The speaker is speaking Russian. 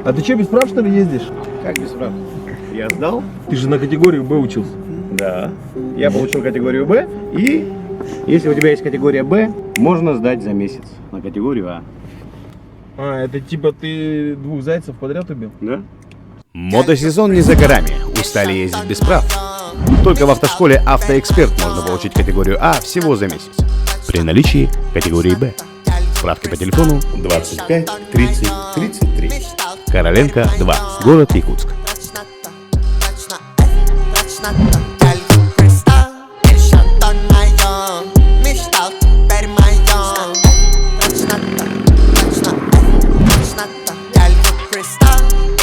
А ты что, без прав, что ли, ездишь? Как без прав? Я сдал? Ты же на категорию Б учился. Да. Я получил категорию Б, и если у тебя есть категория Б, можно сдать за месяц на категорию А. А, это типа ты 2 зайцев подряд убил? Да? Мотосезон не за горами. Устали ездить без прав? Только в автошколе «Автоэксперт» можно получить категорию А всего за месяц. При наличии категории Б. Справки по телефону 25 30 33. Короленко 2. Город Якутск. Cristal